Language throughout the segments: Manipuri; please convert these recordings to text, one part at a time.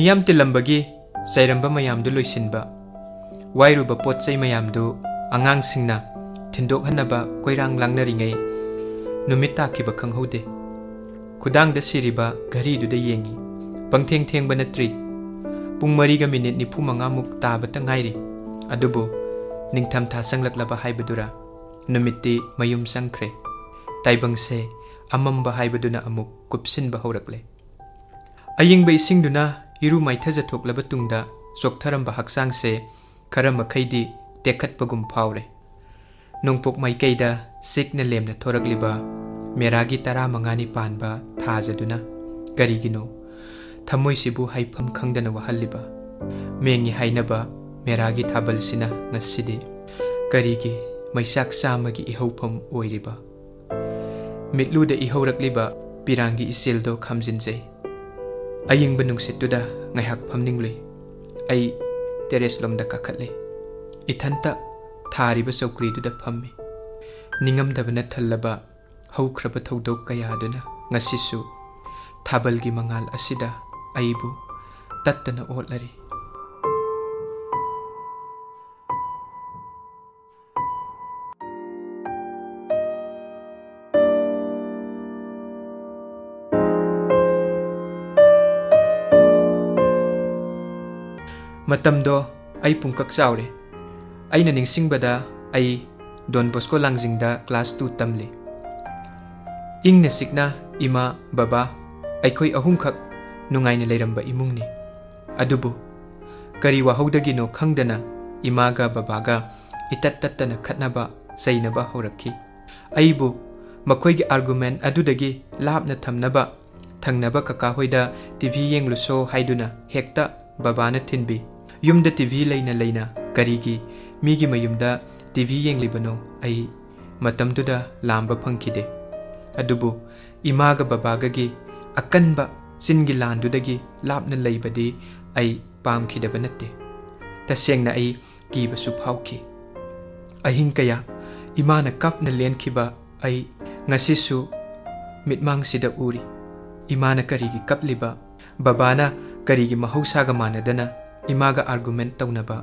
मियाम तिलंबगी सैरंबा मयामदु लोइसिनबा वाइरुबा पोतचै मयामदु आंगांसिंगना थिंदोकहनबा कोइरांग लांगनरिङै नुमित ताखिबा खंहौदे खुदांगदा सिरिबा घरीदुदा येंगी पंगथेंग थेंगबा नत्रि पुंग 4 मिनिट 95 मुक ताबता ngairi adubu ningtham tha sanglakhlaba haibadura numitti mayum sangkhre taibangse amamba haibaduna amuk kupsinba horakle ayingba isingduna iru maithaja thoklaba tungda soktharamba haksangse kharama khaidi tekhatpagum phawre nongpok maikeida sikna lemna thorakliba meragi 15 ni panba thajaduna karigino thamoisibu haifam khangdana wahalliba mengi hainaba meragi thabal sina ngasidi karigi maisak samagi ihaupam oiriba mitluda ihaurakliba pirangi isildo khamjinjai ayingba nungsituda ngaihak phamninglui ai teres lomda kakhatle ithanta thariba sokriduda phammi ningamdabana thallaba haukraba thodok kayaduna ngasisu thabalgi mangal asida aibu tattana otlari matamdo ai pungkak chaure aina ningsingbada ai Don Bosco Langjingda class 2 tamle ingna sikna ima baba aikoi ahumkhak nungaina leiramba imungni adubu kari wahaudagino khangdana imaga babaga itattattana khatnaba sainaba horakhi aibu makoigi argument adudagi lapna thamnaba thangnaba kaka hoida tv yengluso haiduna hekta babana thinbi yumda tv leina karigi migi mayumda tv yenglibano ai matamduda lamba phangkhide adubu imaga babaga gi akanba singi landudagi lapna leibadi ai pamkhidaba natte tasengna ai kiba su phauki ahing kaya imana kapna lenkhiba ai ngasisu mitmang sida uri imana karigi kapliba babana karigi mahausaga manadana imaga argument taunaba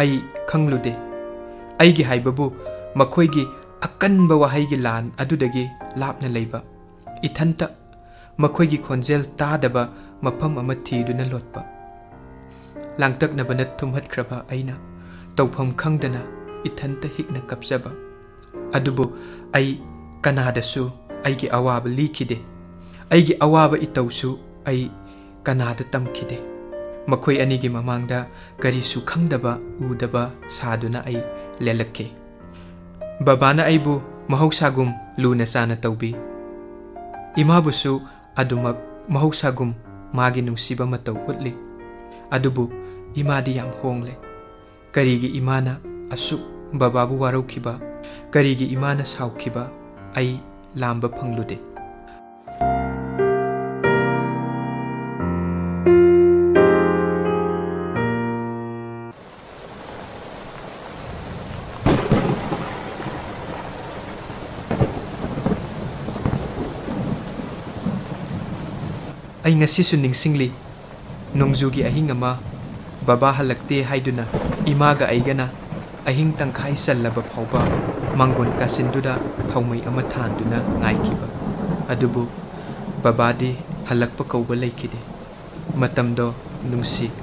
ai khanglude aigi haibabu makoigi akanba wahaigi lan adudagi lapna leiba ithanta makoigi khonjel tadaba mafam ama thiduna lotpa langtaknabana thumhatkraba aina tawpham khangdana ithanta hikna kapsaba adubu ai kanadasu aigi awaba likhide aigi awaba itawsu ai kanada tamkhide makoi anigi mamangda karisu khangdaba udaba saduna ai lelakke babana aibu mahausagum luna sana tawbi imabusu adumak mahausagum magi nungsiba mataw utli adubu imadi yam hongle karigi imana asuk bababu waraukiba karigi imana saukiba ai lamba phanglude ai ngasisu ningsingli nongjugi ahing ama baba halakte haiduna imaga aigana ahing tangkhai sallaba phauba mangon kasinduda thaumai ama thanduna ngaikiba adubu babadi halakpa kauba leikide matamdo nungsi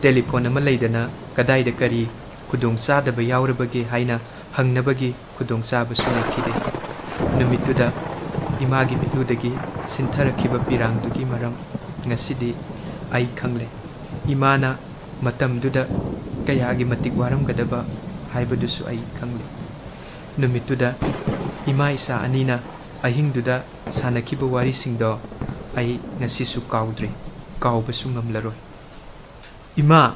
telephone ama leidana kadaida kari kudong sadaba yaurabage haina hangnabagi kudong saba sulekhide numituda imagi mitnudagi sintharakiba pirangdugi maram ngasidi ai khangle imana matamduda kayagi matik waram gadaba haibadusu ai khangle numituda ima isa anina ahingduda sanakiba wari singdo ai ngasisu kaudre kaubasu ngamlaroi ima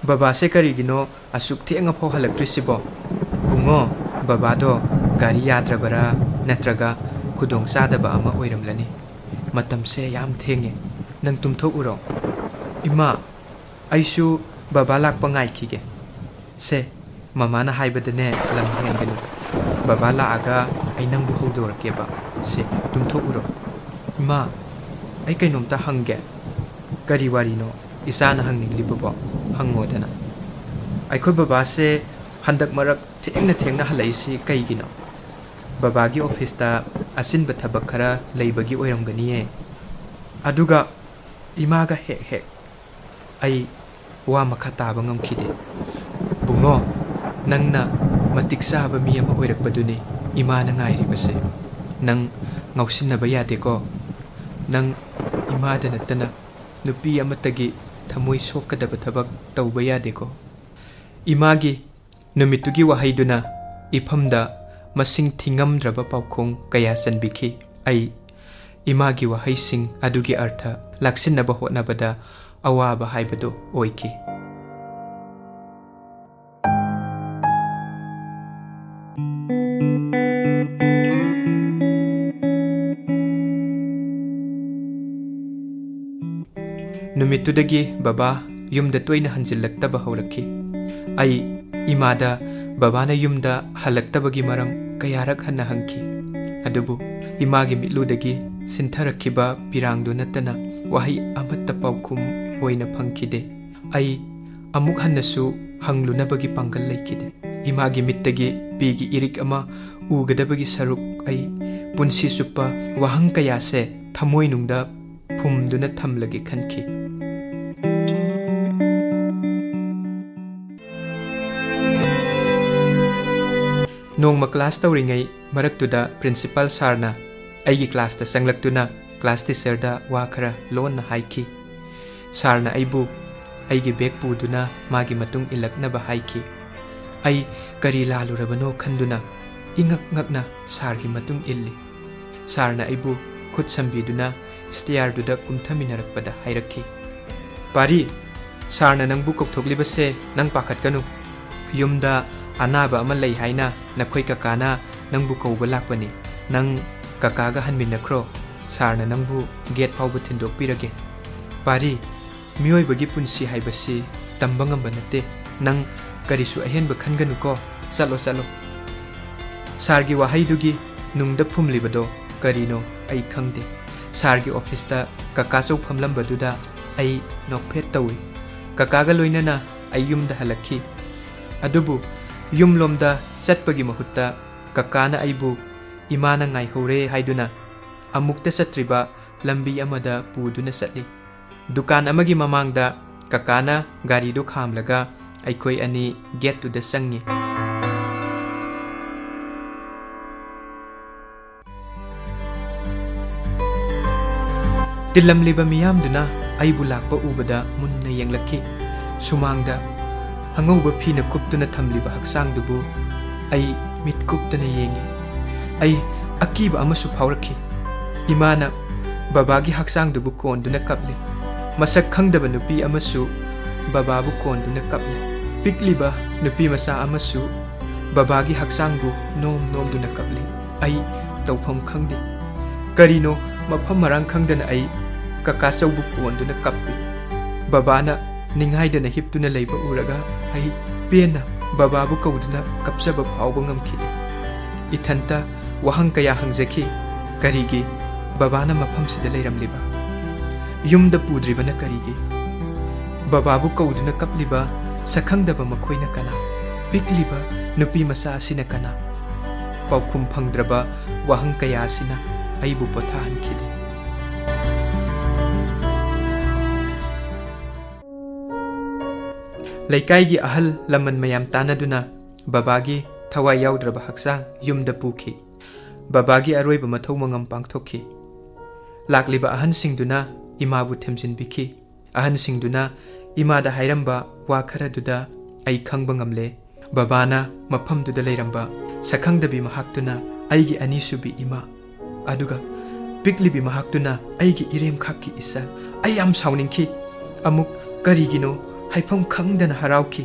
baba se karigino asuk thenga pho halaktrisibo bungo baba do gari yadrabara natraga kudong sadaba ama oiramlani matamse yam thenge nang tumthok uro ima aisu baba lakpa ngai khige se mama na haibadane lam hengenu baba la aga ai nang bu hodor keba se tumthok uro ima ai kainom ta hangge kari wari no isana hanginglibabo hangodana aiko baba se handak marak thengna halaisi kaigino baba gi office ta asinba thabak khara leibagi oiramganiye aduga imaga hek ai wa makha taba ngamkhide bungo nangna matik saba mi ama oirakpaduni imana ngairibase nang ngausinaba yade ko nang imada natana nupi amatagi thamoi sokadaba thabak tauba yade ko imagi numitugi wahaiduna ifamda masing thingamdraba paukhong kaya sanbiki ai imagi wahaising adugi artha laksinaba hotnabada awaba haibado oiki numitudagi baba yumda toina hanjillaktaba haurakhi ai imada babana yumda halaktabagi maram kayarak hanna hangki adubu imagi mitludagi sintharakhiba pirangdu natana wahi amatta paukhum hoina phangkide ai amuk hannasu hanglunabagi pangal leikide imagi mittagi pigi irik ama ugadabagi saruk ai punsi suppa wahang kaya se thamoi nungda phumduna thamlagi khanki Nongma class tauringai maraktuda principal sarna aigi class ta sanglaktuna class teacher da wa khara lon na haiki sarna aibu aigi bag puduna magi matung ilakna ba haiki ai kari lalurabano khanduna ingak ngakna sargi matung illi sarna aibu khut sambiduna stair duda kumthaminarakpada hairakhi pari sarna nangbu kokthokliba nang pakhat kanu yumda anaba ama lei haina nakhoi kakana nangbu kauba lakpani nang kakaga hanminakro sarna nangbu gate phaubu thindok pirage pari mioi bagi punsi haibasi tambangam banate nang karisu ahenba khanganu ko salo sargi wahaidugi nungda phumlibado karino ai khangde sargi office ta kaka chau phamlambaduda ai nokphet tawi kakaga loinana ai yumda halakhi adubu yumlomda satpagi mahutta kakana aibu imana ngai hore haiduna amukta satriba lambi amada puduna satli dukan amagi mamangda kakana gari do khamlaga aikoi ani gate to the sangi tilamliba miyamduna aibu lakpa ubada munna yenglaki sumangda hangauba phina kuptuna thamliba haksang dubu ai mit kuptana yengi ai akiba amasu phaurakhi imana babagi haksang dubu konduna kapli masak khangdaba nupi amasu bababu konduna kapli pikliba nupi masa amasu babagi haksangbu nom duna kapli ai tawpham khangdi karino mafam marang khangdana ai kaka chaubu konduna kapli babana ninghaidana hiptuna leiba uraga ai pena bababu kauduna kapsaba phauba ngamkhide ithanta wahang kaya hangjaki karigi babana mafam sida leiramliba yumda pudribana karigi bababu kauduna kapliba sakhangdaba makhoina kana pikliba nupi masa asina kana paukhum phangdraba wahang kaya asina aibu pathan khide Laikai ahal laman mayam tanaduna babagi thawai yaudraba haksang yumda pukhi babagi aroiba mathau mangam pangthokhi lakliba ahan singduna imabu themjinbikhi ahan singduna imada hairamba wa khara duda ai khangba ngamle babana mafam duda leiramba sakhangdabi mahaktuna aigi ani subi ima aduga piklibi mahaktuna aigi irem khakki isa ayam sauningki amuk karigino haifam khangdana harauki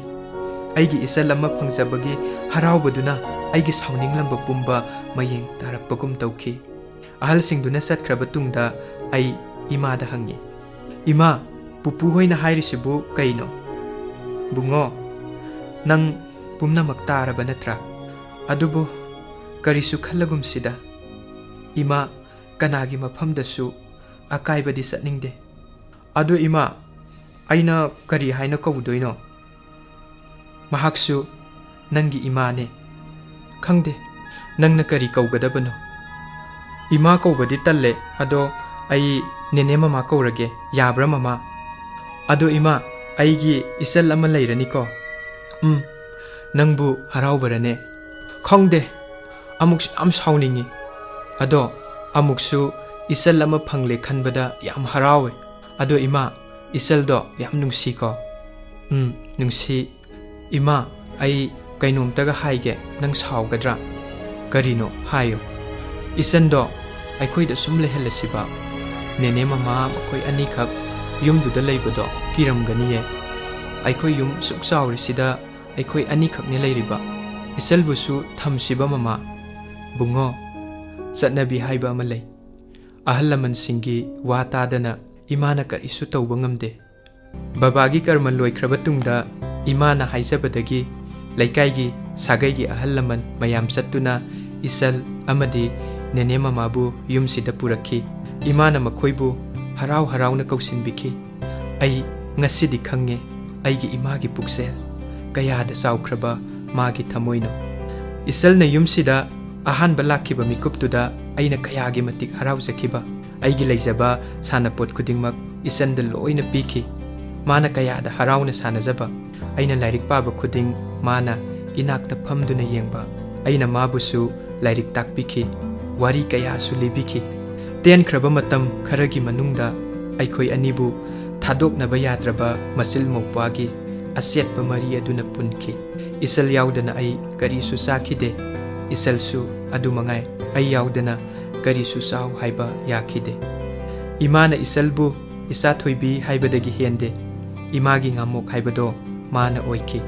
aigi isa lama phangjabagi haraubaduna aigi sauninglambe pumba mayeng tarakpagum tauki ahal singduna satkraba tungda ai ima da hangi ima pupu hoina hairisibu kaino bungo nang pumnamak taraba natra adubu karisu khallagum sida ima kanagi mafamdasu akaibadi satningde adu ima aina kari haina kawudoino mahaksu nangi imane khangde nangna kari kawgadabano ima kawbadi talle ado ai nene mama kawrage yabra mama ado ima aigi isal ama leirani ko nangbu haraubarane khangde amuk am sauningi ado amuksu isal ama phangle khanbada yam harawe ado ima isal do yam nungsi ko nungsi ima ai kainomtaga haige nang saugadra karino hayo isan do aikhoi da sum lehelasiba nene mama makoi ani khak yum du da leibodo kiram ganiye aikhoi yum suk sauri sida aikhoi ani khak ne leiriba isal busu thamsiba mama bungo satnabi haiba ama lei ahalaman singi wata dana imana kar isu tawba ngamde babagi karman loikraba tungda imana haisabadagi laikai sagai ahalaman mayam sattuna isal amadi nene mamabu yum sida purakhi imana makhoibu harau harau na kausin biki ai ngasidi khange aigi imagi puksel kaya da saukraba magi thamoino isal na yum sida ahan balakhiba mikuptuda aina kayagi matik harau zakhiba aigi leijaba sanapot kudingmak isanda loina piki mana kaya da harau na sanajaba aina lairik paba kuding mana inakta phamduna yengba aina mabusu lairik takpiki wari kaya su libiki ten khraba matam kharagi manungda aikhoi anibu thadok na bayadraba masil mopagi asetpa mari aduna punki isal yaudana ai kari su sakhide isal su adu mangai ai yaudana kari su saw haiba yakhide imana isalbu isa thoibi haibadagi hende imagi ngamok haibado mana oiki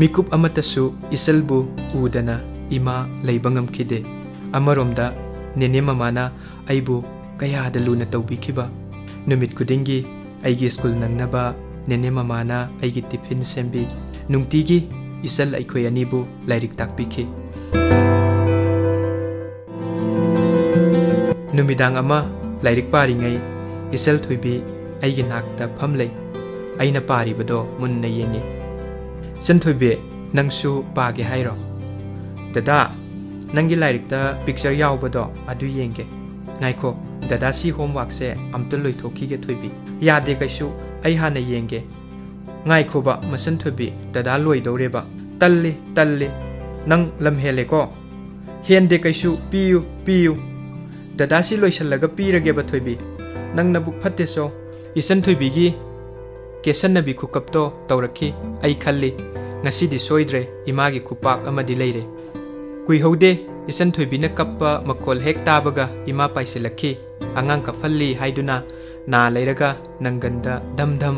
mikup amatasu isalbu udana ima leibangam kide amaromda nene mamana aibu kaya da luna tawbikiba numit kudingi aigi school nangnaba nene mamana aigi tiffin sembi nungtigi isal aikhoi anibu lairik takpiki numidang ama lairik paringai isal thoibi aigi nakta phamlei aina paribado munna yengi santhoibe nangsu page hairo dada nangi lairikta picture yaubado adu yenge naiko dada si homework se amtal loithoki ge thoibi yade kaisu ai hana yenge ngaiko ba masan thoibi dada loi doreba talle nang lamhele ko hende kaisu piu dada si loisalaga pirage ba thoibi nang nabuk phatte so isan thoibi gi kesan nabi khukapto tawrakhi ai khalli ngasidi soidre imagi khupak amadi leire kui hode isan thoibina kappa makol hek tabaga ima paisilakhi angang ka falli haiduna na leiraga nanganda dam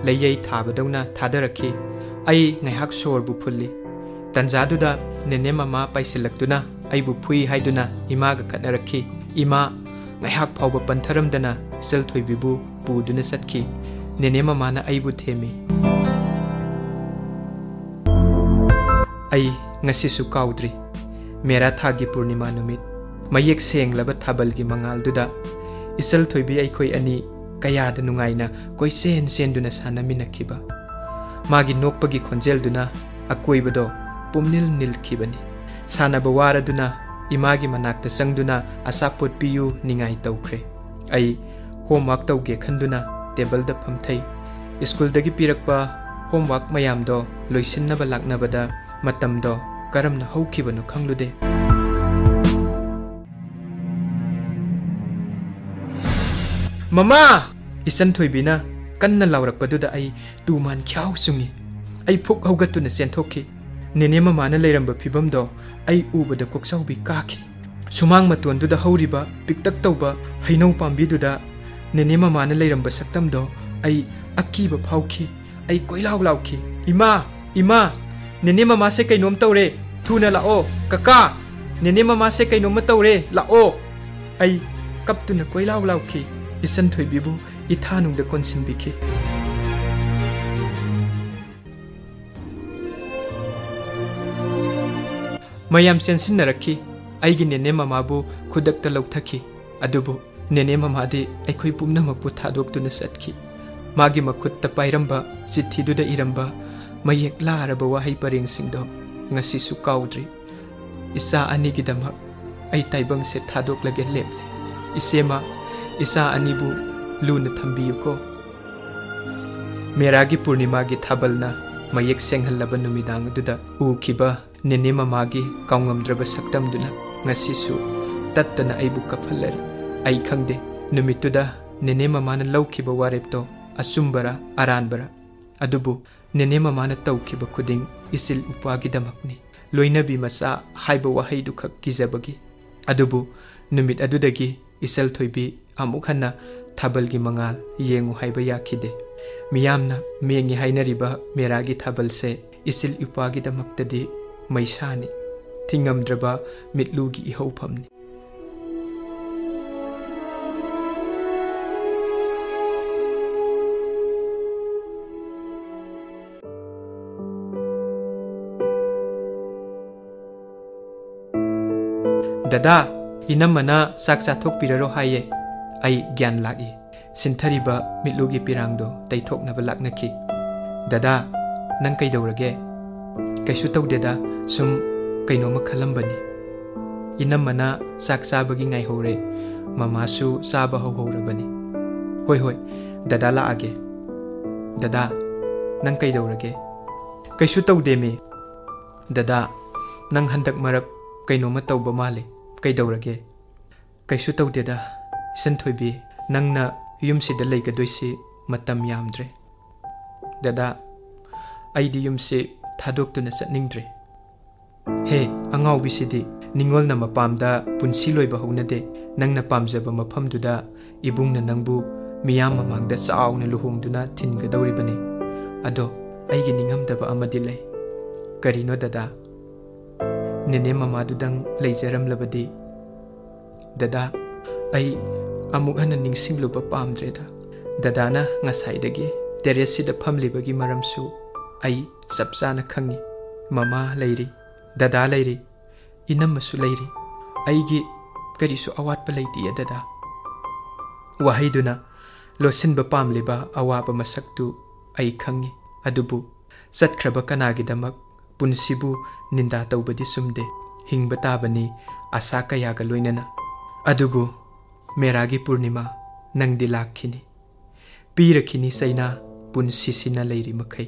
leyei thabadawna thadarakhi ai ngaihak sor bu phulli tanjaduda nene mama paisilaktuna ai bu phui haiduna ima ga khatnarakhi ima ngaihak phawba pantharamdana isal thoibibu puduna satkhi nene mama na ai bu themi ai ngasi su kaudri मेरा थागी पूर्णिमा नुमित मयेक सेंगलबा थाबलगी मंगालदुदा इसल थोइबी अइखोइ अनि कयाद नुंगाइना कोइ सेन सानमिनखिबा मागी नोकपगी खोंजेलदुना अकोइबदो पुमनिल निलखिबनी सानबा वारदुना इमागी मनाक्ता संगदुना असापोट पियु निंगाइ तौख्रे अइ होमवर्क तौगे खंदुना टेबलदा फमथै स्कूलदगी पिरकपा होमवर्क मयामदो लोइसिन्नबा लाक्नबदा मतमदो karamna haukhibanu khanglude mama isan thoibina kanna laurakpaduda ai tuman khyau sungi ai phuk haugatuna senthokhi nene mama na leiramba phibamdo ai ubada koksaubi kakhi sumang matonduda hauriba piktak tauba hainau pambiduda nene mama na leiramba saktamdo ai akiba phauki ai koilau lauki ima nene mama se kainom tawre thuna lao kaka nene mama se kainom tawre lao ai kaptuna koilau lauki isan thoibibu ithanung da konsinbiki mayam sensinnarakhi aigi nene mama bu khudakta lauthaki adubu nene mama de aikhoi pumna mapu thadoktuna satki मागी मखुत्ता पाइरंबा चिट्ठीदुदा इरंबा मयेक larva वहाई परेंगसिंगदो ngasisu kaudri isa anigidamak ay taibang se thadok lage leple isema isa anibu luna thambiyuko Meragi Purnima gi thabalna mayek senghallaba numidang duda ukiba nene mamagi kaungamdraba saktam duna ngasisu tattana aibu kaphalari ai khangde numituda nene mamana laukiba warepto asumbara aranbara adubu nene mamana taukiba kuding isil upagi damakni loinabi masa haiba wahai dukha gizabagi adubu numit adudagi isal thoibi amukhanna thabalgi mangal yengu haiba yakhide miyamna mengi hainariba meragi thabal se isil upagi damaktadi maisani thingamdraba mitlugi ihauphamni Dada, inamana saksa thok piraro haye ai gyan lagi sinthariba mitlugi pirangdo taithok na balak nakhi dada nang kai daurage kaisu taw deda sum kaino makhalambani inamana saksa bagi ngai hore mama su saba ho horabani hoi hoi dada la age dada nang kai daurage kaisu taw deme dada nang handak marak kaino ma tawba male Kaidawrage kaisu tawdeda isan thoibi nangna yumsida leigadoisi matam yamdre dada aidi yumse thadoktuna satningdre he angau bisidi ningol na mapamda punsi loiba hounade nangna pamjaba mafamduda ibungna nangbu miyam mamangda saawna luhongduna thingadawribane ado aigi ningamdaba amadi lei karino dada nene mamadudang leijaram labadi dada ai amuk hana ningsingluba pamdreda dadana ngasaidagi teresida phamlibagi maramsu ai sapsana khangi mama leiri dada leiri inamasu leiri aigi karisu awatpa leiti dada wahaiduna losinba pamliba awaba masaktu ai khangi adubu satkraba kanagidamak punsibu ninda tawbadi sumde hingba tabani asa kayaga loinana adubu Meragi Purnima nangdi lakhini pirakhini saina punsisina leiri makhai